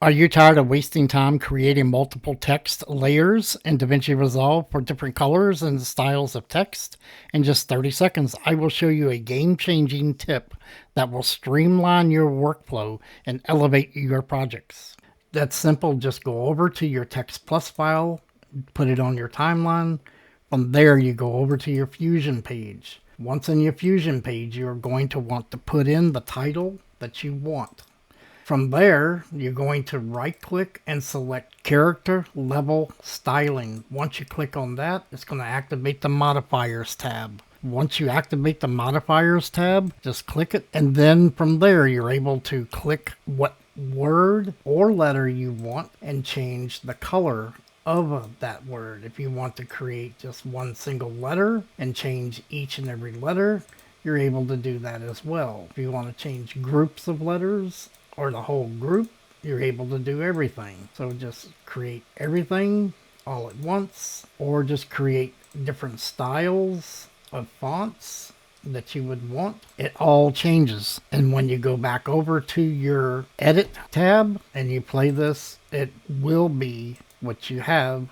Are you tired of wasting time creating multiple text layers in DaVinci Resolve for different colors and styles of text? In just 30 seconds, I will show you a game-changing tip that will streamline your workflow and elevate your projects. That's simple. Just go over to your Text Plus file, put it on your timeline. From there, you go over to your Fusion page. Once in your Fusion page, you're going to want to put in the title that you want. From there, you're going to right click and select character level styling. Once you click on that, it's going to activate the modifiers tab. Once you activate the modifiers tab, just click it. And then from there, you're able to click what word or letter you want and change the color of that word. If you want to create just one single letter and change each and every letter, you're able to do that as well. If you want to change groups of letters or the whole group, you're able to do everything. So just create everything all at once, or just create different styles of fonts that you would want. It all changes. And when you go back over to your edit tab and you play this, it will be what you have